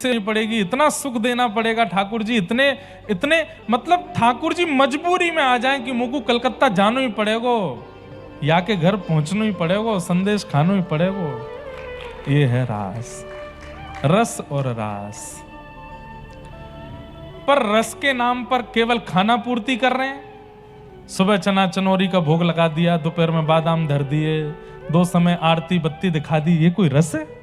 से पड़ेगी, इतना सुख देना पड़ेगा ठाकुर जी, इतने इतने मतलब ठाकुर जी मजबूरी में आ जाएं कि मुझको कलकत्ता जानो ही पड़ेगो, या के घर पहुंचना ही पड़ेगो, संदेश खानो ही पड़ेगो। ये है रास, रस और रास। पर रस के नाम पर केवल खाना पूर्ति कर रहे हैं। सुबह चना चनौरी का भोग लगा दिया, दोपहर में बादाम धर दिए, दो समय आरती बत्ती दिखा दी, ये कोई रस है?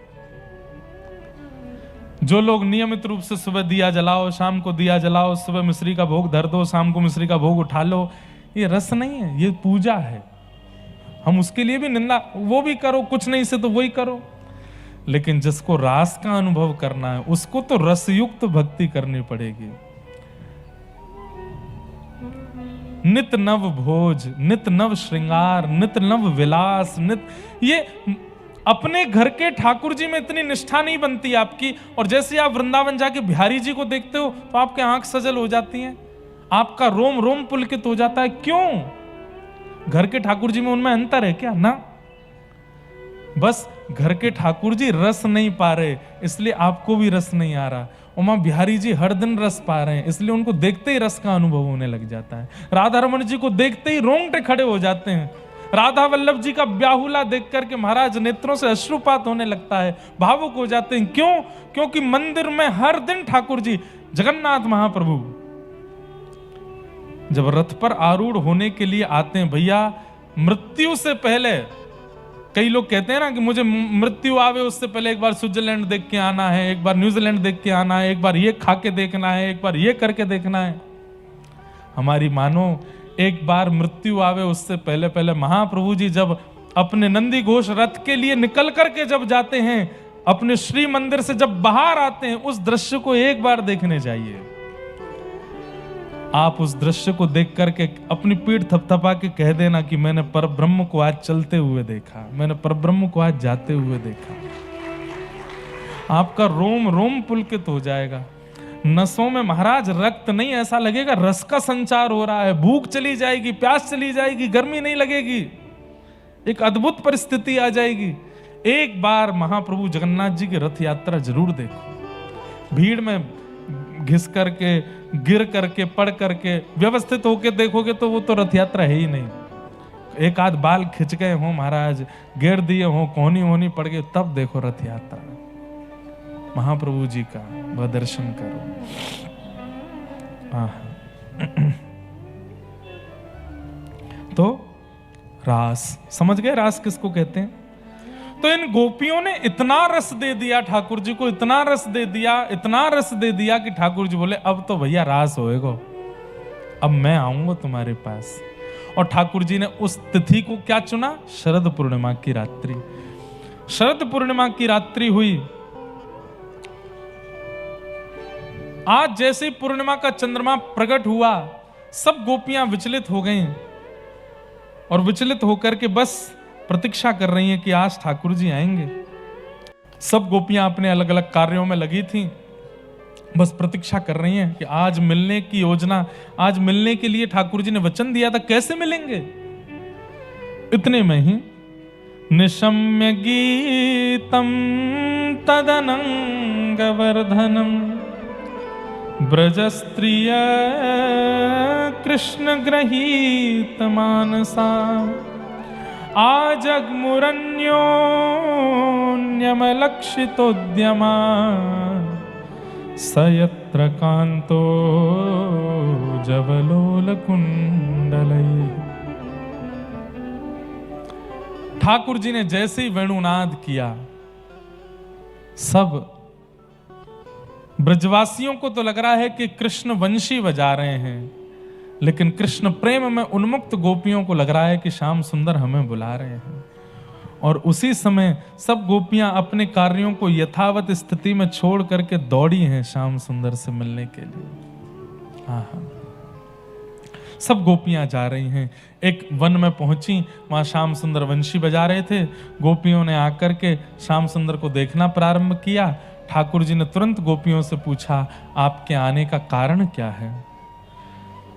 जो लोग नियमित रूप से सुबह दिया जलाओ, शाम को दिया जलाओ, सुबह मिश्री का भोग धर दो, शाम को मिश्री का भोग उठा लो, ये रस नहीं है, ये पूजा है। हम उसके लिए भी निंदा, वो भी करो, कुछ नहीं से तो वही करो। लेकिन जिसको रास का अनुभव करना है उसको तो रसयुक्त भक्ति करनी पड़ेगी। नित नव भोज, नित नव श्रृंगार, नित नव विलास, नित ये अपने घर के ठाकुर जी में इतनी निष्ठा नहीं बनती आपकी। और जैसे आप वृंदावन जाके बिहारी जी को देखते हो तो आपके आंख सजल हो जाती हैं, आपका रोम रोम पुलकित हो जाता है। क्यों? घर के ठाकुर जी में उनमें अंतर है क्या? ना, बस घर के ठाकुर जी रस नहीं पा रहे इसलिए आपको भी रस नहीं आ रहा। उमा बिहारी जी हर दिन रस पा रहे हैं इसलिए उनको देखते ही रस का अनुभव होने लग जाता है। राधा रमन जी को देखते ही रोंगटे खड़े हो जाते हैं। राधा वल्लभ जी का ब्याहुला देख करके महाराज नेत्रों से अश्रुपात होने लगता है, भावुक हो जाते हैं। क्यों? क्योंकि मंदिर में हर दिन ठाकुर जी जगन्नाथ महाप्रभु जब रथ पर आरूढ़ होने के लिए आते हैं, भैया मृत्यु से पहले, कई लोग कहते हैं ना कि मुझे मृत्यु आवे उससे पहले एक बार स्विट्जरलैंड देख के आना है, एक बार न्यूजीलैंड देख के आना है, एक बार ये खा के देखना है, एक बार ये करके देखना है। हमारी मानो एक बार मृत्यु आवे उससे पहले पहले महाप्रभु जी जब अपने नंदी घोष रथ के लिए निकल करके जब जाते हैं, अपने श्री मंदिर से जब बाहर आते हैं, उस दृश्य को एक बार देखने जाइए। आप उस दृश्य को देख करके अपनी पीठ थपथपा के कह देना कि मैंने परब्रह्म को आज चलते हुए देखा, मैंने परब्रह्म को आज जाते हुए देखा। आपका रोम रोम पुलकित हो जाएगा। नसों में महाराज रक्त नहीं, ऐसा लगेगा रस का संचार हो रहा है। भूख चली जाएगी, प्यास चली जाएगी, गर्मी नहीं लगेगी, एक अद्भुत परिस्थिति आ जाएगी। एक बार महाप्रभु जगन्नाथ जी की रथ यात्रा जरूर देखो। भीड़ में घिस करके, गिर करके, पड़ करके, व्यवस्थित होके देखोगे तो वो तो रथ यात्रा है ही नहीं। एक आध बाल खिंच गए हो महाराज, गिर दिए हो, कोहनी होनी पड़ गई, तब देखो रथ यात्रा महाप्रभु जी का, वह दर्शन करो। तो रास समझ गए, रास किसको कहते हैं? तो इन गोपियों ने इतना रस दे दिया ठाकुर जी को, इतना रस दे दिया, इतना रस दे दिया कि ठाकुर जी बोले अब तो भैया रास होएगा, अब मैं आऊंगा तुम्हारे पास। और ठाकुर जी ने उस तिथि को क्या चुना? शरद पूर्णिमा की रात्रि। शरद पूर्णिमा की रात्रि हुई। आज जैसे पूर्णिमा का चंद्रमा प्रकट हुआ, सब गोपियां विचलित हो गईं और विचलित होकर के बस प्रतीक्षा कर रही हैं कि आज ठाकुर जी आएंगे। सब गोपियां अपने अलग अलग कार्यों में लगी थीं, बस प्रतीक्षा कर रही हैं कि आज मिलने की योजना, आज मिलने के लिए ठाकुर जी ने वचन दिया था, कैसे मिलेंगे। इतने में ही निशम्य गीतम तदनंग वर्धनम ब्रजस्त्रिय कृष्ण गृहीत मानसा आजग्मुरन्योन्यमलक्षितोद्यमा सयत्र कांतो जवलोलकुंडलैः। ठाकुर जी ने जैसे ही वेणुनाद किया, सब ब्रजवासियों को तो लग रहा है कि कृष्ण वंशी बजा रहे हैं, लेकिन कृष्ण प्रेम में उन्मुक्त गोपियों को लग रहा है कि श्याम सुंदर हमें बुला रहे हैं। और उसी समय सब गोपियां अपने कार्यों को यथावत स्थिति में छोड़ करके दौड़ी हैं श्याम सुंदर से मिलने के लिए। सब गोपियां जा रही हैं। एक वन में पहुंची, वहां श्याम सुंदर वंशी बजा रहे थे। गोपियों ने आकर के श्याम सुंदर को देखना प्रारंभ किया। ठाकुर जी ने तुरंत गोपियों से पूछा, आपके आने का कारण क्या है?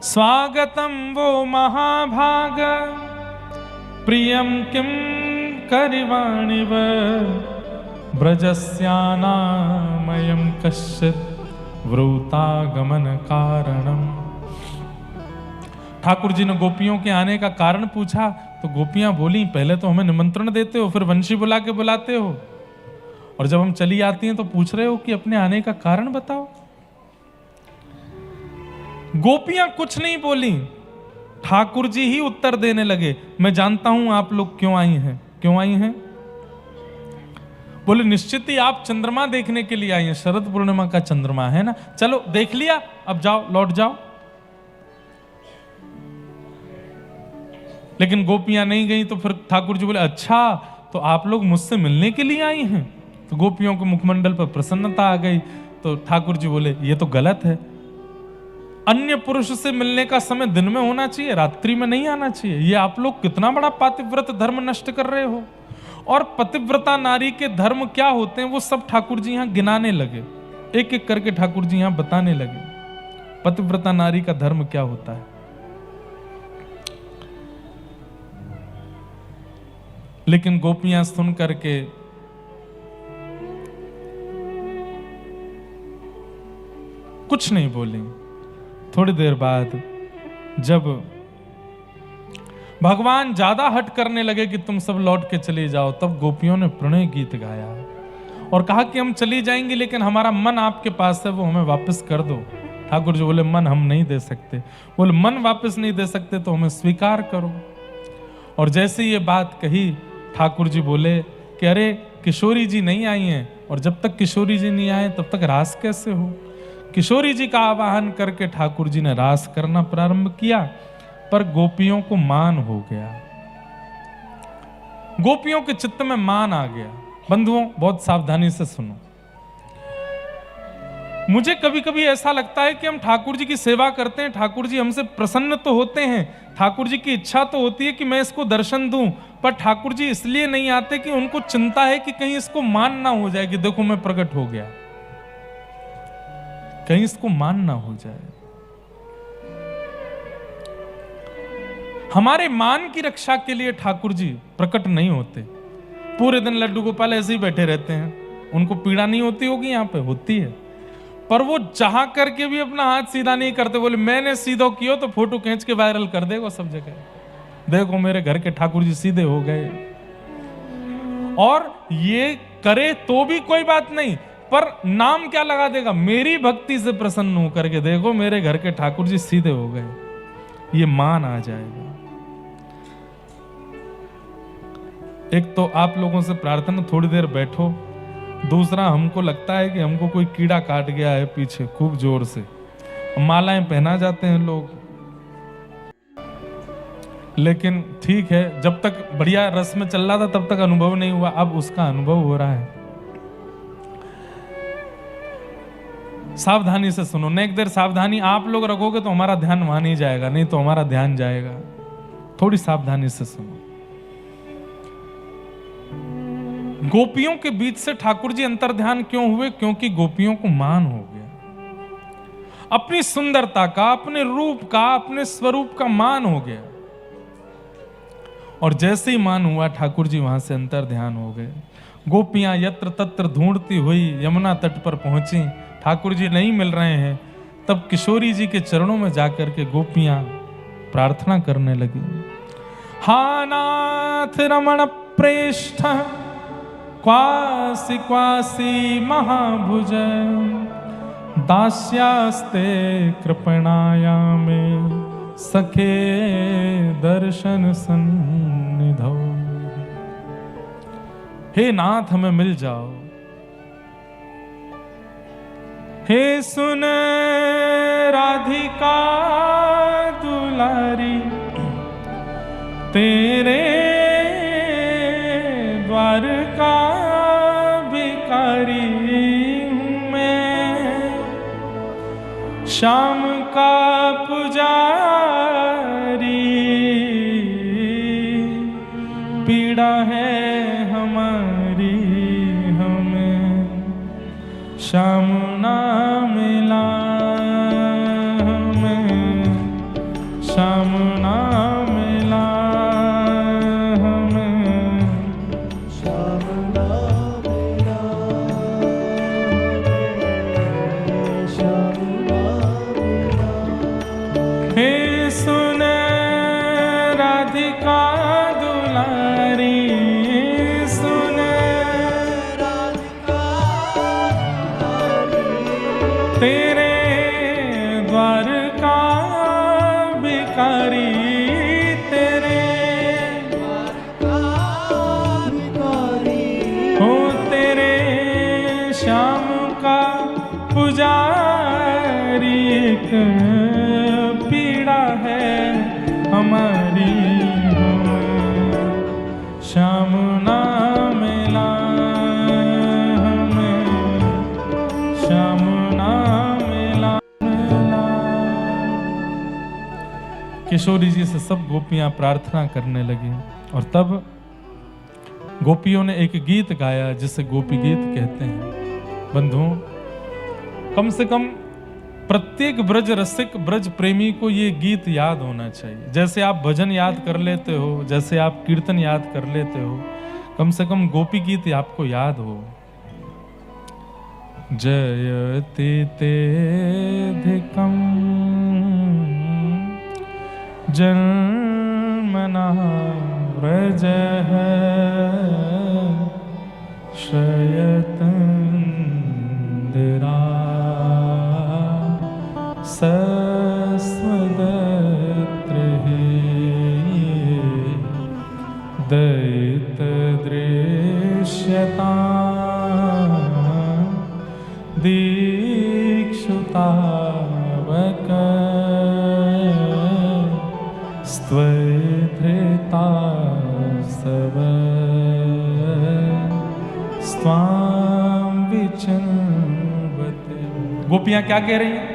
स्वागतम वो महाभाग प्रियम किम करिवाणिव ब्रजस्यानामयं कश्चित् व्रूतागमन कारणम। ठाकुर जी ने गोपियों के आने का कारण पूछा तो गोपियां बोली, पहले तो हमें निमंत्रण देते हो, फिर वंशी बुला के बुलाते हो, और जब हम चली आती हैं तो पूछ रहे हो कि अपने आने का कारण बताओ। गोपियां कुछ नहीं बोली, ठाकुर जी ही उत्तर देने लगे, मैं जानता हूं आप लोग क्यों आई हैं। क्यों आई हैं? बोले निश्चित ही आप चंद्रमा देखने के लिए आई हैं, शरद पूर्णिमा का चंद्रमा है ना, चलो देख लिया, अब जाओ, लौट जाओ। लेकिन गोपियां नहीं गई तो फिर ठाकुर जी बोले, अच्छा तो आप लोग मुझसे मिलने के लिए आई हैं। तो गोपियों के मुखमंडल पर प्रसन्नता आ गई। तो ठाकुर जी बोले, ये तो गलत है, अन्य पुरुष से मिलने का समय दिन में होना चाहिए, रात्रि में नहीं आना चाहिए। ये आप लोग कितना बड़ा पातिव्रत धर्म नष्ट कर रहे हो। और पतिव्रता नारी के धर्म क्या होते हैं वो सब ठाकुर जी यहां गिनाने लगे, एक एक करके ठाकुर जी यहां बताने लगे पतिव्रता नारी का धर्म क्या होता है। लेकिन गोपियां सुन करके कुछ नहीं बोली। थोड़ी देर बाद जब भगवान ज्यादा हट करने लगे कि तुम सब लौट के चले जाओ, तब गोपियों ने प्रणय गीत गाया और कहा कि हम चली जाएंगे लेकिन हमारा मन आपके पास है, वो हमें वापस कर दो। ठाकुर जी बोले, मन हम नहीं दे सकते। बोले, मन वापस नहीं दे सकते तो हमें स्वीकार करो। और जैसे ये बात कही, ठाकुर जी बोले कि अरे किशोरी जी नहीं आई हैं, और जब तक किशोरी जी नहीं आए तब तक रास कैसे हो। किशोरी जी का आवाहन करके ठाकुर जी ने रास करना प्रारंभ किया, पर गोपियों को मान हो गया, गोपियों के चित्त में मान आ गया। बंधुओं, बहुत सावधानी से सुनो। मुझे कभी कभी ऐसा लगता है कि हम ठाकुर जी की सेवा करते हैं, ठाकुर जी हमसे प्रसन्न तो होते हैं, ठाकुर जी की इच्छा तो होती है कि मैं इसको दर्शन दूं, पर ठाकुर जी इसलिए नहीं आते कि उनको चिंता है कि कहीं इसको मान ना हो जाए कि देखो मैं प्रकट हो गया, कहीं इसको मान ना हो जाए। हमारे मान की रक्षा के लिए ठाकुर जी प्रकट नहीं होते। पूरे दिन लड्डू गोपाल ऐसे ही बैठे रहते हैं, उनको पीड़ा नहीं होती होगी, यहां पे होती है, पर वो चाह करके भी अपना हाथ सीधा नहीं करते। बोले मैंने सीधा किया तो फोटो खींच के वायरल कर देगा सब जगह, देखो मेरे घर के ठाकुर जी सीधे हो गए। और ये करे तो भी कोई बात नहीं, पर नाम क्या लगा देगा, मेरी भक्ति से प्रसन्न हो करके देखो मेरे घर के ठाकुर जी सीधे हो गए, ये मान आ जाएगा। एक तो आप लोगों से प्रार्थना, थोड़ी देर बैठो। दूसरा, हमको लगता है कि हमको कोई कीड़ा काट गया है पीछे खूब जोर से, मालाएं पहना जाते हैं लोग, लेकिन ठीक है, जब तक बढ़िया रस में चल रहा था तब तक अनुभव नहीं हुआ, अब उसका अनुभव हो रहा है। सावधानी से सुनो, नेक देर सावधानी आप लोग रखोगे तो हमारा ध्यान वहां नहीं जाएगा, नहीं तो हमारा ध्यान जाएगा। थोड़ी सावधानी से सुनो। गोपियों के बीच से ठाकुर जी अंतर्ध्यान क्यों हुए? क्योंकि गोपियों को मान हो गया, अपनी सुंदरता का, अपने रूप का, अपने स्वरूप का मान हो गया। और जैसे ही मान हुआ, ठाकुर जी वहां से अंतर्ध्यान हो गए। गोपियां यत्र तत्र ढूंढती हुई यमुना तट पर पहुंची, ठाकुर जी नहीं मिल रहे हैं। तब किशोरी जी के चरणों में जाकर के गोपियां प्रार्थना करने लगी, हा नाथ रमण प्रेष्ठ क्वासी क्वासी महाभुज दास्यास्ते कृपणायामे सखे दर्शन सन्निधौ। हे नाथ हमें मिल जाओ, हे सुन राधिका दुलारी, तेरे द्वार का भिखारी हूँ मैं, श्याम का पुजारी, पीड़ा है हमारी हमें श्याम ना मिला, हमें श्याम ना मिला, हमें। तेरे द्वार का भिखारी, तेरे हो तेरे श्याम का पुजारी, एक पीड़ा है हमारी हो, श्याम ना मिला हमें, श्याम ना मिला। किशोरी जी से सब गोपियां प्रार्थना करने लगी और तब गोपियों ने एक गीत गाया जिसे गोपी गीत कहते हैं। बंधुओं, कम से कम प्रत्येक ब्रज रसिक, ब्रज प्रेमी को ये गीत याद होना चाहिए। जैसे आप भजन याद कर लेते हो, जैसे आप कीर्तन याद कर लेते हो, कम से कम गोपी गीत आपको याद हो। जयति तेधिकं जन्मना व्रजः शयतन्द्रा सस्वदत्रिहि दयितदृश्यता दीक्षुतावक स्त्वधृता सव स्वां विचिन्वते। गोपियां क्या कह रही हैं?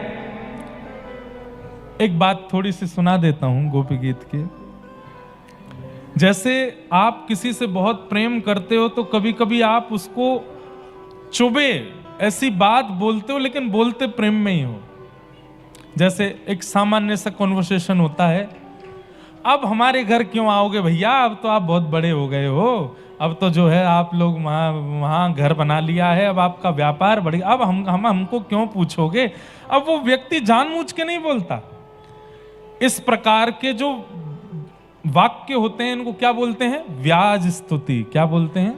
एक बात थोड़ी सी सुना देता हूं गोपी गीत की। जैसे आप किसी से बहुत प्रेम करते हो तो कभी कभी आप उसको चुभे ऐसी बात बोलते हो, लेकिन बोलते प्रेम में ही हो। जैसे एक सामान्य सा कॉन्वर्सेशन होता है, अब हमारे घर क्यों आओगे भैया, अब तो आप बहुत बड़े हो गए हो, अब तो जो है आप लोग वहाँ घर बना लिया है, अब आपका व्यापार बढ़ेगा, अब हमको क्यों पूछोगे। अब वो व्यक्ति जानबूझ के नहीं बोलता। इस प्रकार के जो वाक्य होते हैं इनको क्या बोलते हैं? व्याज स्तुति। क्या बोलते हैं?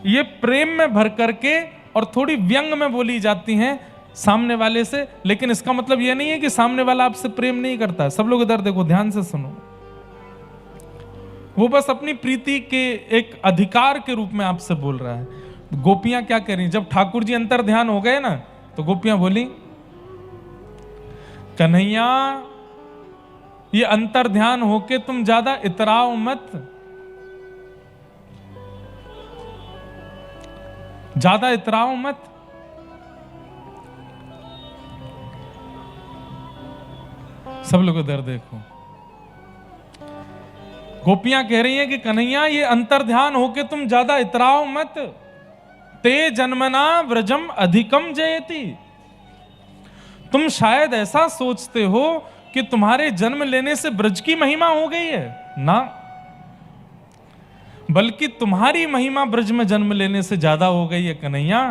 ये प्रेम में भर करके और थोड़ी व्यंग में बोली जाती हैं सामने वाले से, लेकिन इसका मतलब ये नहीं है कि सामने वाला आपसे प्रेम नहीं करता। सब लोग इधर देखो, ध्यान से सुनो। वो बस अपनी प्रीति के एक अधिकार के रूप में आपसे बोल रहा है। गोपियां क्या कह रही? जब ठाकुर जी अंतर ध्यान हो गए ना, तो गोपियां बोली, कन्हैया ये अंतर ध्यान होके तुम ज्यादा इतराओ मत, ज्यादा इतराओ मत। सब लोग इधर देखो। गोपियां कह रही हैं कि कन्हैया ये अंतर ध्यान होके तुम ज्यादा इतराओ मत। ते जन्मना व्रजम अधिकम जयति। तुम शायद ऐसा सोचते हो कि तुम्हारे जन्म लेने से ब्रज की महिमा हो गई है ना, बल्कि तुम्हारी महिमा ब्रज में जन्म लेने से ज्यादा हो गई है कन्हैया।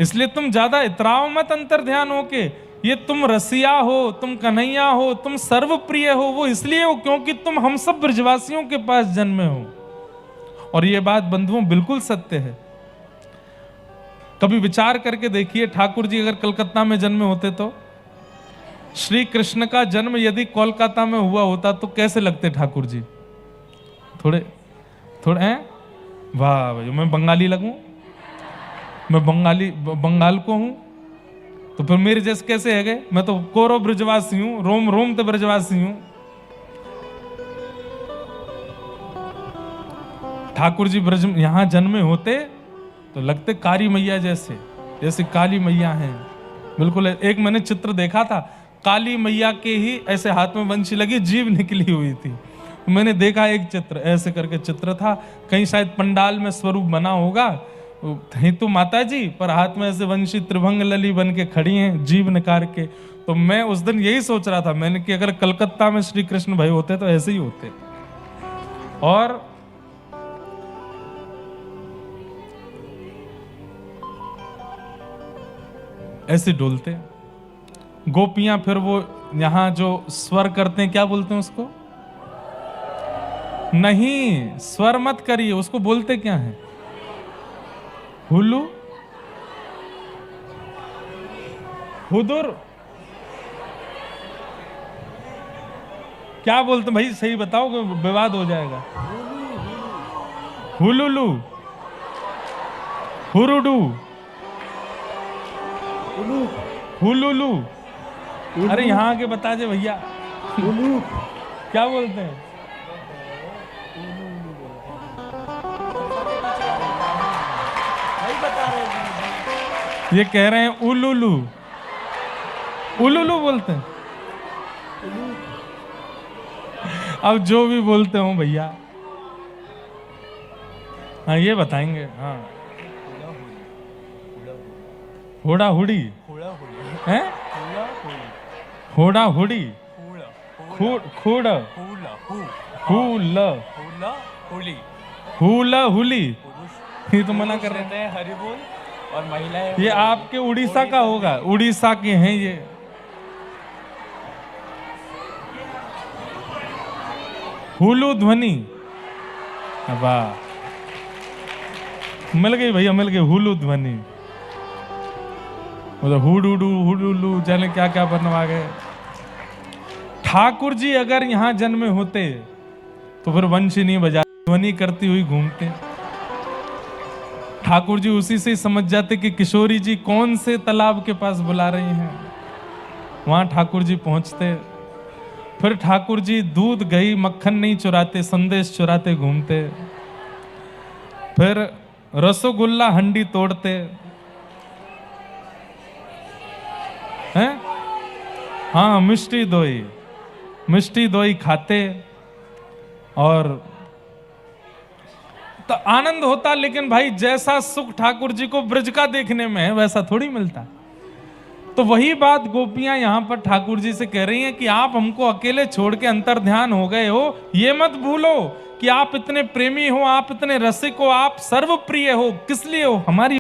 इसलिए तुम ज्यादा इतराओ मत अंतर ध्यान होके। ये तुम रसिया हो, तुम कन्हैया हो, तुम सर्वप्रिय हो, वो इसलिए हो क्योंकि तुम हम सब ब्रजवासियों के पास जन्मे हो। और ये बात बंधुओं बिल्कुल सत्य है। कभी विचार करके देखिए, ठाकुर जी अगर कलकत्ता में जन्मे होते तो, श्री कृष्ण का जन्म यदि कोलकाता में हुआ होता तो कैसे लगते ठाकुर जी? थोड़े हैं? वाह भाई, मैं बंगाली लगूं? मैं बंगाल को हूं तो फिर मेरे जैसे कैसे है गए? मैं तो कोरो ब्रजवासी हूं, रोम रोम तो ब्रजवासी हूं। ठाकुर जी ब्रज यहां जन्मे होते तो लगते काली मैया जैसे, जैसे काली मैया हैं बिल्कुल। एक मैंने चित्र देखा था, काली मैया के ही ऐसे हाथ में वंशी लगी, जीभ निकली हुई थी। मैंने देखा एक चित्र, ऐसे करके चित्र था, कहीं शायद पंडाल में स्वरूप बना होगा, कहीं तो माता जी पर हाथ में ऐसे वंशी त्रिभंग लली बन के खड़ी हैं, जीभ निकाल के। तो मैं उस दिन यही सोच रहा था मैंने कि अगर कलकत्ता में श्री कृष्ण भाई होते तो ऐसे ही होते, और ऐसे डोलते। गोपियां फिर वो यहां जो स्वर करते हैं, क्या बोलते हैं उसको? नहीं, स्वर मत करिए, उसको बोलते क्या है? हुलू। हुदुर क्या बोलते भाई, सही बताओ कि विवाद हो जाएगा। हुलुलु, हुरुडू, हुलुलु। अरे यहाँ आके बता दे भैया क्या बोलते हैं। ये कह रहे हैं उलुलु, उलुलु बोलते हैं। अब जो भी बोलते हो भैया, हाँ ये बताएंगे। हाँ होड़ा हुड़ी है, होड़ा हुड़ी, खूड़, हुला हुली, ये तो मना कर रहे हैं। हरि बोल। और महिलाएं, ये आपके उड़ीसा का होगा, उड़ीसा के हैं ये। हुलू ध्वनि, वाह मिल गई भैया, मिल गई हुलू ध्वनि। मतलब हुडुडू हुडुलू जाने क्या क्या बनवा गए। ठाकुर जी अगर यहाँ जन्मे होते तो फिर वंशी नहीं बजा, ध्वनि करती हुई घूमते। ठाकुर जी उसी से समझ जाते कि किशोरी जी कौन से तालाब के पास बुला रही हैं। वहां ठाकुर जी पहुंचते, फिर ठाकुर जी दूध घी मक्खन नहीं चुराते, संदेश चुराते घूमते। फिर रसोगुल्ला हंडी तोड़ते हैं, हाँ मिष्टी दोई खाते और तो आनंद होता। लेकिन भाई जैसा सुख ठाकुर जी को ब्रज का देखने में है वैसा थोड़ी मिलता। तो वही बात गोपियां यहां पर ठाकुर जी से कह रही हैं कि आप हमको अकेले छोड़ के अंतर ध्यान हो गए हो। ये मत भूलो कि आप इतने प्रेमी हो, आप इतने रसिक हो, आप सर्वप्रिय हो। किस लिए हो? हमारी